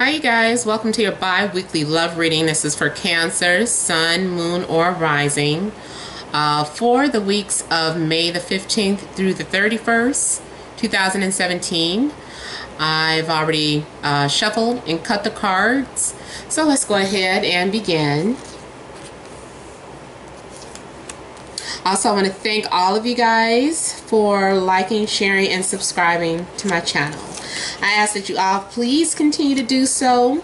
Hi you guys, welcome to your bi-weekly love reading. This is for Cancer, Sun, Moon, or Rising for the weeks of May the 15th through the 31st, 2017. I've already shuffled and cut the cards, so let's go ahead and begin. Also, I want to thank all of you guys for liking, sharing, and subscribing to my channel. I ask that you all please continue to do so.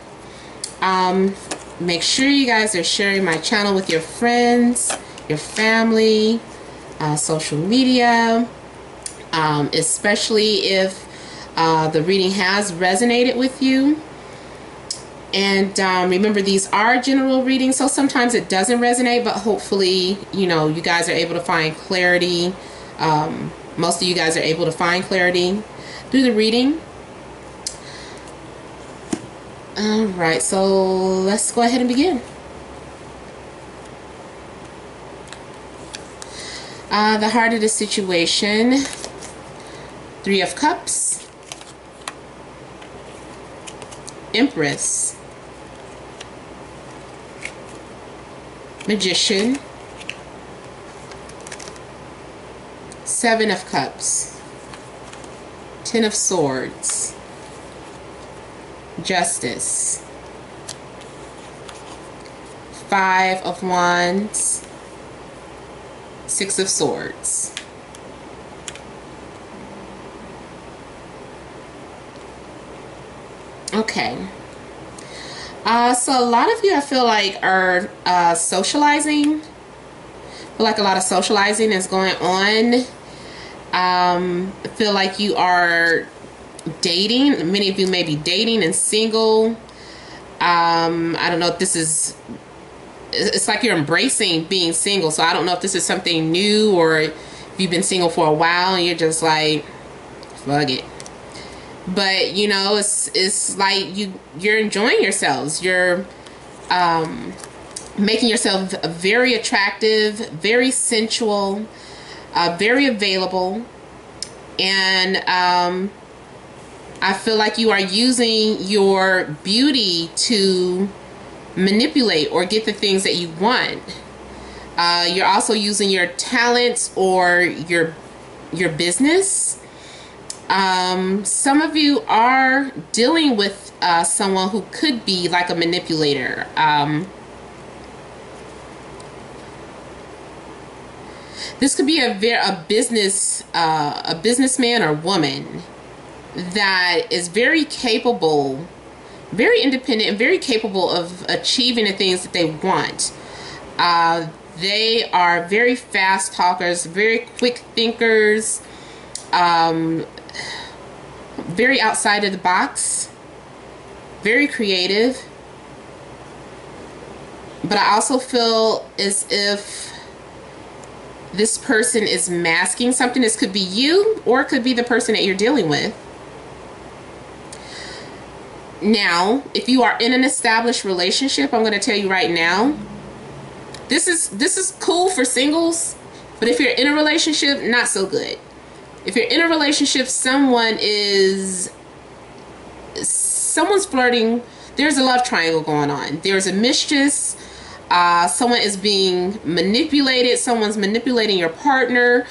Make sure you guys are sharing my channel with your friends, your family, social media, especially if the reading has resonated with you. And remember, these are general readings, so sometimes it doesn't resonate, but hopefully, you know, you guys are able to find clarity. Most of you guys are able to find clarity through the reading. Alright, so let's go ahead and begin. The heart of the situation, Three of Cups, Empress, Magician, Seven of Cups, Ten of Swords, Justice, Five of Wands, Six of Swords. Okay. So a lot of you, I feel like, are socializing. I feel like a lot of socializing is going on. I feel like you are dating. Many of you may be dating and single. I don't know if this is, it's like you're embracing being single. So I don't know if this is something new or if you've been single for a while and you're just like, fuck it. But you know, it's like you're enjoying yourselves. You're making yourself very attractive, very sensual, very available, and I feel like you are using your beauty to manipulate or get the things that you want. You're also using your talents or your business. Some of you are dealing with someone who could be like a manipulator. This could be a businessman or woman that is very capable, very independent, and very capable of achieving the things that they want. They are very fast talkers, very quick thinkers, very outside of the box, very creative. But I also feel as if this person is masking something. This could be you, or it could be the person that you're dealing with. Now, if you are in an established relationship, I'm going to tell you right now, this is cool for singles, but if you're in a relationship, not so good. If you're in a relationship, someone's flirting. There's a love triangle going on. There's a mistress. Someone is being manipulated. Someone's manipulating your partner,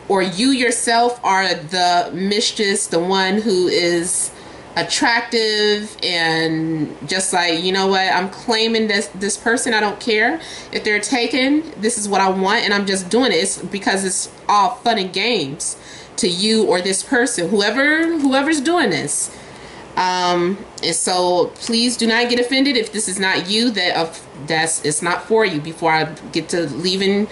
or you yourself are the mistress, the one who is attractive and just like, you know what, I'm claiming this person. I don't care if they're taken. This is what I want, and I'm just doing it. It's because it's all fun and games to you or this person, whoever's doing this. And so please do not get offended if this is not you. It's not for you. Before I get to leaving,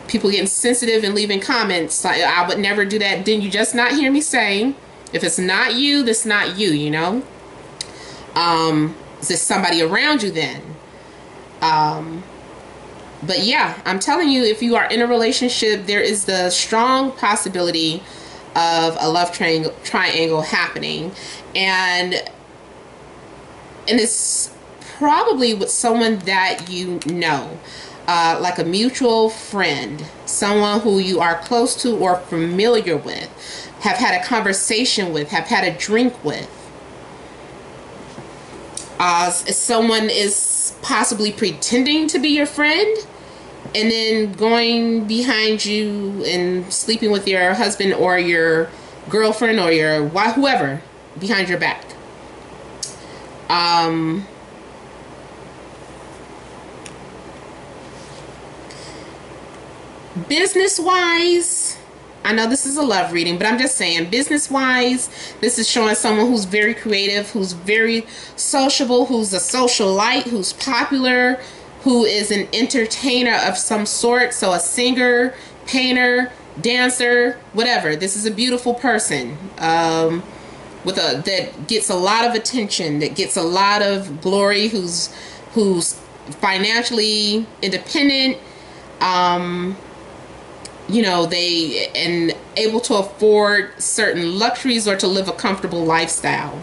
people getting sensitive and leaving comments, I would never do that. Didn't you just not hear me say, if it's not you, that's not you, you know? Is this somebody around you then? But yeah, I'm telling you, if you are in a relationship, there is the strong possibility of a love triangle happening. And it's probably with someone that you know. Like a mutual friend, someone who you are close to or familiar with, have had a conversation with, have had a drink with. Someone is possibly pretending to be your friend and then going behind you and sleeping with your husband or your girlfriend or your wife, whoever, behind your back. Business-wise, I know this is a love reading, but I'm just saying, business-wise, this is showing someone who's very creative, who's very sociable, who's a socialite, who's popular, who is an entertainer of some sort. So a singer, painter, dancer, whatever. This is a beautiful person that gets a lot of attention, that gets a lot of glory, who's financially independent. You know, they and able to afford certain luxuries or to live a comfortable lifestyle.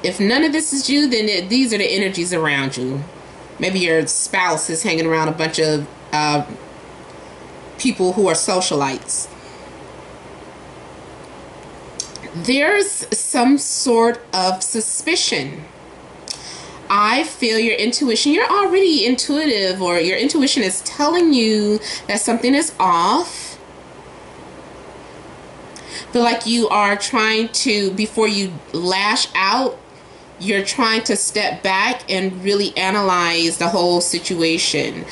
If none of this is you, then these are the energies around you. Maybe your spouse is hanging around a bunch of people who are socialites. There's some sort of suspicion. I feel your intuition. You're already intuitive, or your intuition is telling you that something is off. Feel like you are trying to, before you lash out, you're trying to step back and really analyze the whole situation.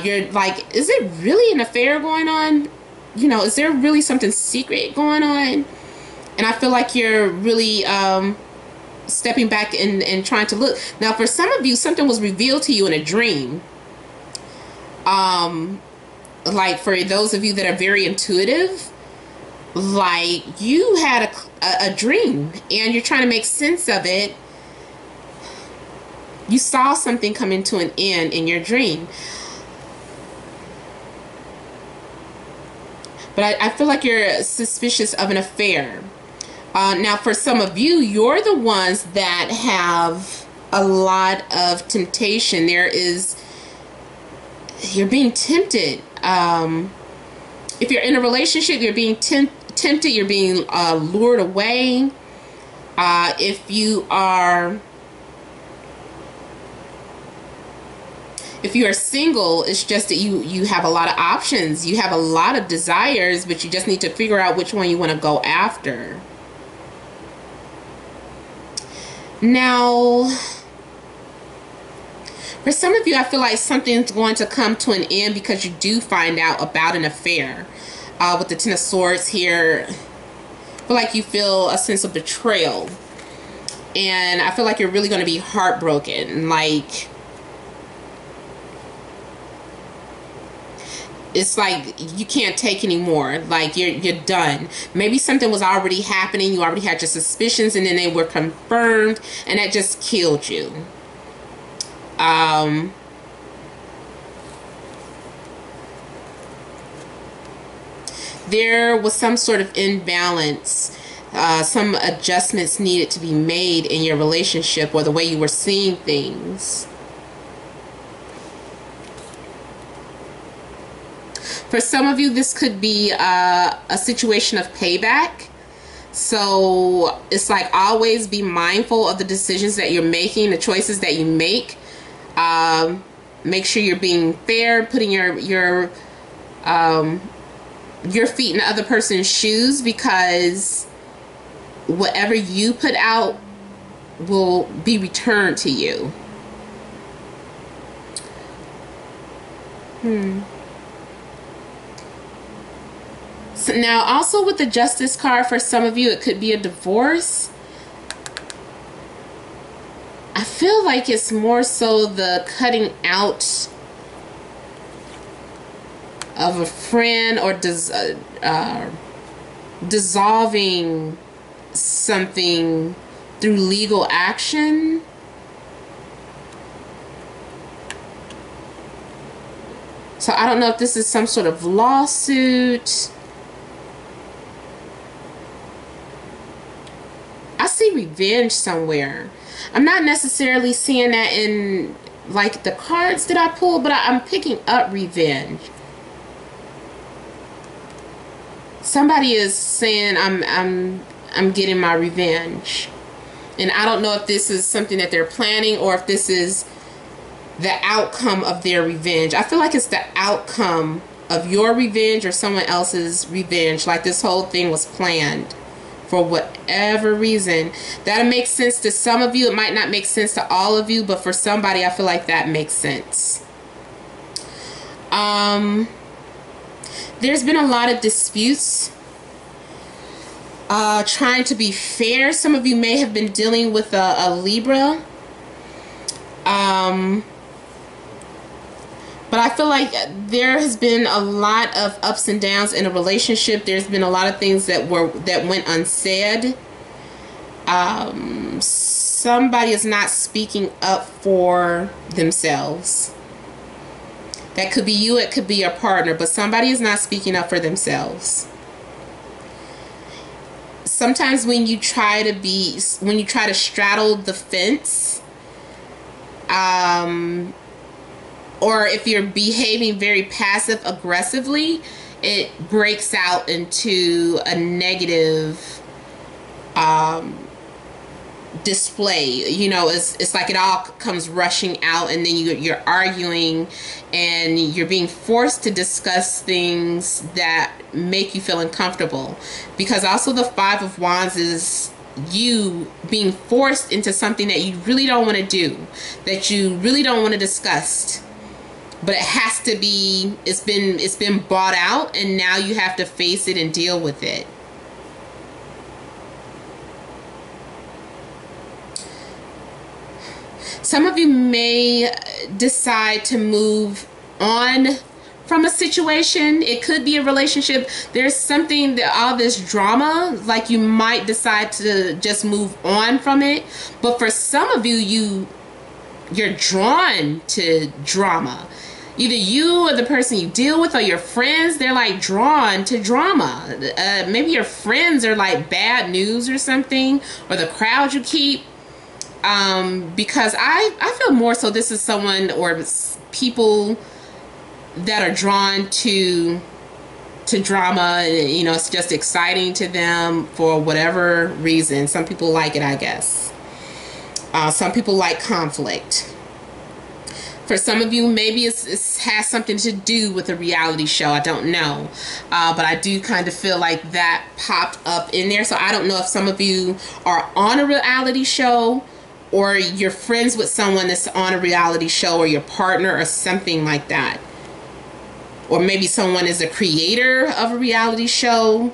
You're like, is it really an affair going on? You know, is there really something secret going on? And I feel like you're really stepping back and trying to look. Now, for some of you, something was revealed to you in a dream. Like for those of you that are very intuitive, like you had a dream and you're trying to make sense of it. You saw something coming to an end in your dream. But I feel like you're suspicious of an affair. Now, for some of you, you're the ones that have a lot of temptation. You're being tempted. If you're in a relationship, you're being tempted. You're being lured away. If you are single, it's just that you have a lot of options. You have a lot of desires, but you just need to figure out which one you want to go after. Now, for some of you, I feel like something's going to come to an end because you do find out about an affair. With the Ten of Swords here, I feel like you feel a sense of betrayal. And I feel like you're really going to be heartbroken. Like, it's like you can't take anymore. Like you're done. Maybe something was already happening. You already had your suspicions and then they were confirmed and that just killed you. There was some sort of imbalance. Some adjustments needed to be made in your relationship or the way you were seeing things. For some of you, this could be a situation of payback. So it's like always be mindful of the decisions that you're making, the choices that you make. Make sure you're being fair, putting your feet in the other person's shoes, because whatever you put out will be returned to you. So now also with the Justice card, for some of you it could be a divorce. I feel like it's more so the cutting out of a friend or dissolving something through legal action. So I don't know if this is some sort of lawsuit. I see revenge somewhere. I'm not necessarily seeing that in like the cards that I pulled, but I'm picking up revenge. Somebody is saying I'm getting my revenge. And I don't know if this is something that they're planning or if this is the outcome of their revenge. I feel like it's the outcome of your revenge or someone else's revenge. Like this whole thing was planned for whatever reason. That'll make sense to some of you. It might not make sense to all of you, but for somebody, I feel like that makes sense. There's been a lot of disputes. Trying to be fair. Some of you may have been dealing with a Libra. But I feel like there has been a lot of ups and downs in a relationship. There's been a lot of things that went unsaid. Somebody is not speaking up for themselves. That could be you, it could be your partner, but somebody is not speaking up for themselves. Sometimes when you try to straddle the fence, or if you're behaving very passive aggressively, it breaks out into a negative display. You know, it's like it all comes rushing out, and then you're arguing and you're being forced to discuss things that make you feel uncomfortable. Because also the Five of Wands is you being forced into something that you really don't want to do, that you really don't want to discuss, but it has to be. It's been bought out, and now you have to face it and deal with it. Some of you may decide to move on from a situation. It could be a relationship. There's something that all this drama, like you might decide to just move on from it. But for some of you, you're drawn to drama. Either you or the person you deal with or your friends, they're like drawn to drama. Maybe your friends are like bad news or something, or the crowd you keep. Because I feel more so this is someone or people that are drawn to drama. You know, it's just exciting to them for whatever reason. Some people like it, I guess. Some people like conflict. For some of you, maybe it has something to do with a reality show. I don't know. But I do kind of feel like that popped up in there. So I don't know if some of you are on a reality show, or you're friends with someone that's on a reality show, or your partner or something like that. Or maybe someone is a creator of a reality show,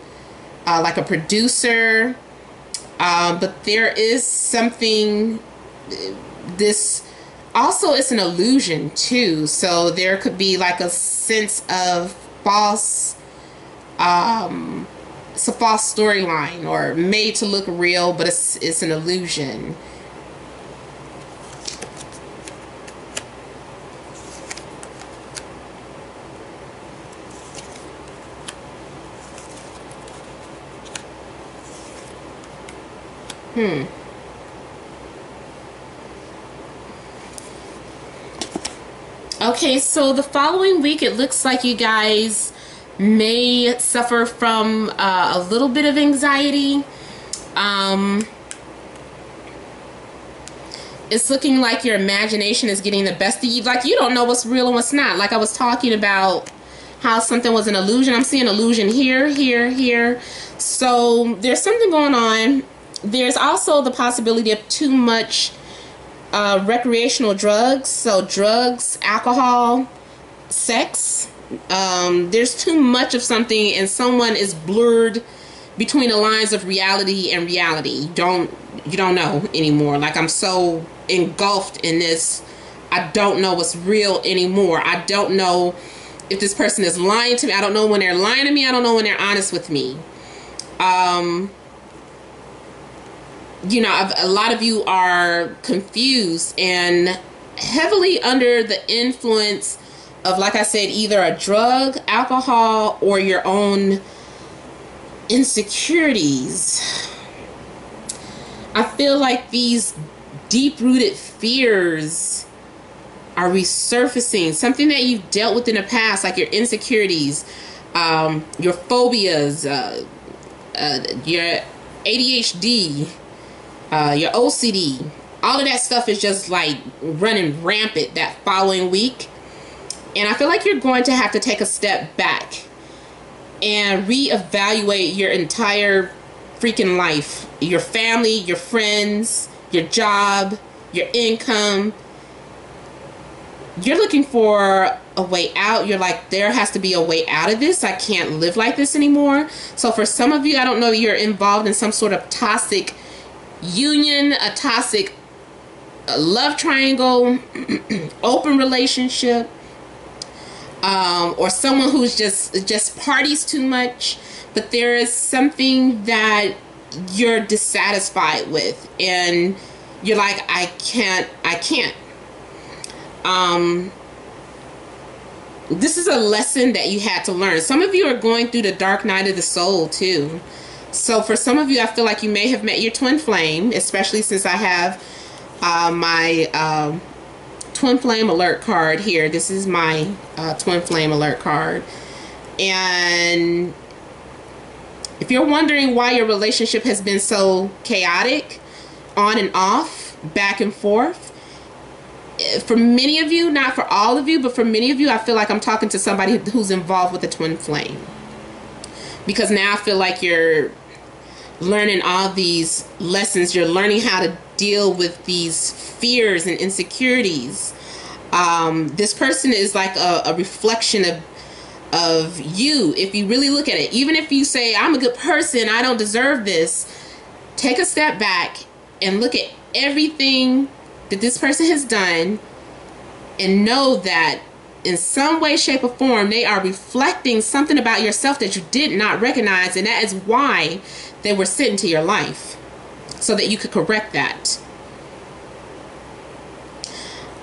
like a producer. But there is something, this also it's an illusion too. So there could be like a sense of false, it's a false storyline or made to look real, but it's an illusion. Okay, so the following week, it looks like you guys may suffer from a little bit of anxiety. It's looking like your imagination is getting the best of you. Like you don't know what's real and what's not. Like I was talking about how something was an illusion. I'm seeing illusion here, here, here. So there's something going on. There's also the possibility of too much recreational drugs. So drugs, alcohol, sex. There's too much of something, and someone is blurred between the lines of reality and reality. You don't know anymore. Like I'm so engulfed in this. I don't know what's real anymore. I don't know if this person is lying to me. I don't know when they're lying to me. I don't know when they're honest with me. You know, a lot of you are confused and heavily under the influence of, like I said, either a drug, alcohol, or your own insecurities. I feel like these deep-rooted fears are resurfacing. Something that you've dealt with in the past, like your insecurities, your phobias, your ADHD, your OCD, all of that stuff is just like running rampant that following week. And I feel like you're going to have to take a step back and reevaluate your entire freaking life, your family, your friends, your job, your income. You're looking for a way out. You're like, there has to be a way out of this. I can't live like this anymore. So for some of you, I don't know, you're involved in some sort of toxic union, a toxic love triangle, open relationship, or someone who's just parties too much, but there is something that you're dissatisfied with, and you're like, I can't. This is a lesson that you had to learn. Some of you are going through the dark night of the soul too. So for some of you, I feel like you may have met your twin flame, especially since I have my twin flame alert card here. This is my twin flame alert card. And if you're wondering why your relationship has been so chaotic, on and off, back and forth, for many of you, not for all of you, but for many of you, I feel like I'm talking to somebody who's involved with a twin flame. Because now I feel like you're learning all these lessons. You're learning how to deal with these fears and insecurities. This person is like a reflection of you. If you really look at it, even if you say, I'm a good person, I don't deserve this, take a step back and look at everything that this person has done and know that in some way, shape, or form, they are reflecting something about yourself that you did not recognize, and that is why they were sent into your life, so that you could correct that.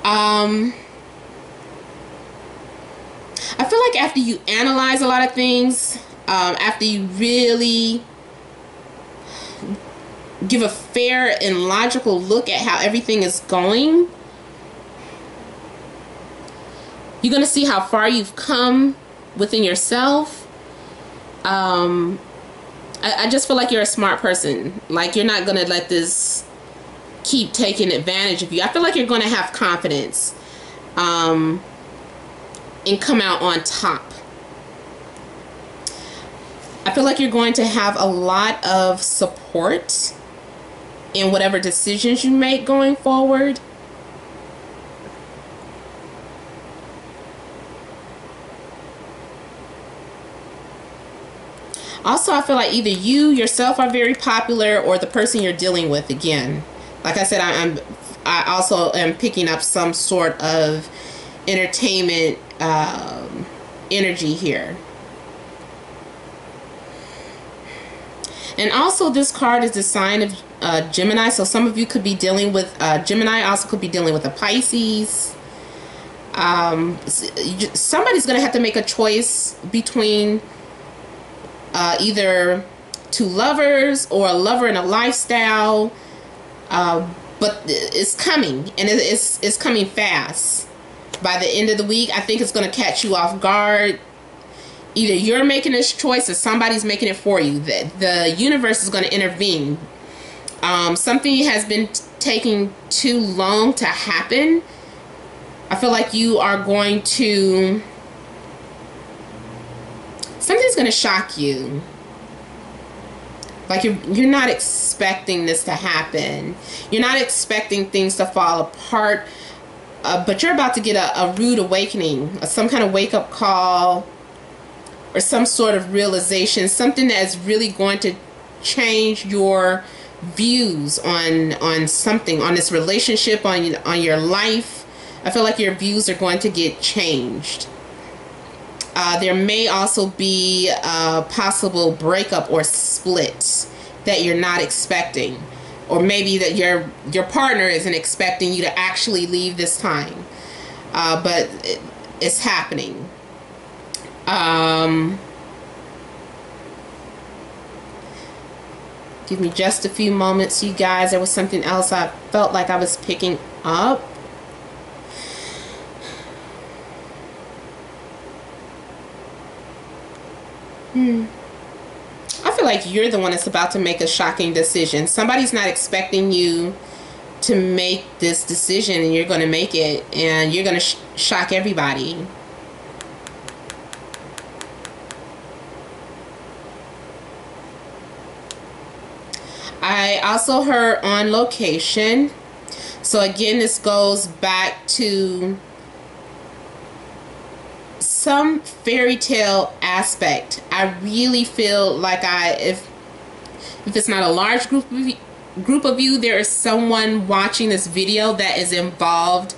I feel like after you analyze a lot of things, after you really give a fair and logical look at how everything is going, you're going to see how far you've come within yourself. I just feel like you're a smart person. Like, you're not going to let this keep taking advantage of you. I feel like you're going to have confidence and come out on top. I feel like you're going to have a lot of support in whatever decisions you make going forward. Also, I feel like either you yourself are very popular, or the person you're dealing with, again, like I said, I also am picking up some sort of entertainment energy here. And also, this card is the sign of Gemini. So some of you could be dealing with Gemini, also could be dealing with a Pisces. Somebody's going to have to make a choice between either two lovers or a lover and a lifestyle. But it's coming, and it's coming fast. By the end of the week, I think it's going to catch you off guard. Either you're making this choice or somebody's making it for you. The universe is going to intervene. Something has been taking too long to happen. I feel like you are going to... something's going to shock you. Like you're not expecting this to happen. You're not expecting things to fall apart. But you're about to get a rude awakening. Some kind of wake-up call. Or some sort of realization, something that is really going to change your views on something, on this relationship, on your life. I feel like your views are going to get changed. There may also be a possible breakup or split that you're not expecting, or maybe that your partner isn't expecting you to actually leave this time, but it's happening. Give me just a few moments, you guys. There was something else I felt like I was picking up. I feel like you're the one that's about to make a shocking decision. Somebody's not expecting you to make this decision, and you're going to make it, and you're going to shock everybody. I also heard on location. So again, this goes back to some fairy tale aspect. I really feel like if it's not a large group of you, there is someone watching this video that is involved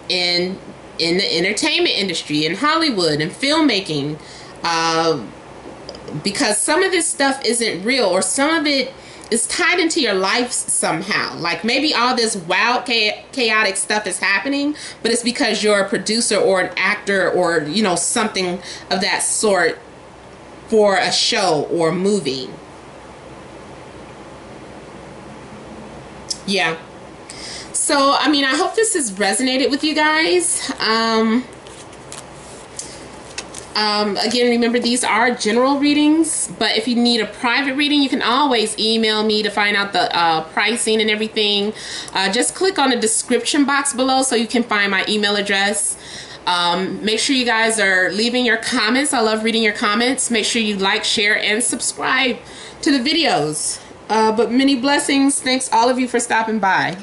in the entertainment industry, in Hollywood and filmmaking, because some of this stuff isn't real, or some of it is tied into your life somehow. Like maybe all this wild chaotic stuff is happening, but it's because you're a producer or an actor or, you know, something of that sort for a show or movie. Yeah. So, I mean, I hope this has resonated with you guys. Again, remember, these are general readings, but if you need a private reading, you can always email me to find out the pricing and everything. Just click on the description box below so you can find my email address. Make sure you guys are leaving your comments. I love reading your comments. Make sure you like, share, and subscribe to the videos. But many blessings. Thanks all of you for stopping by.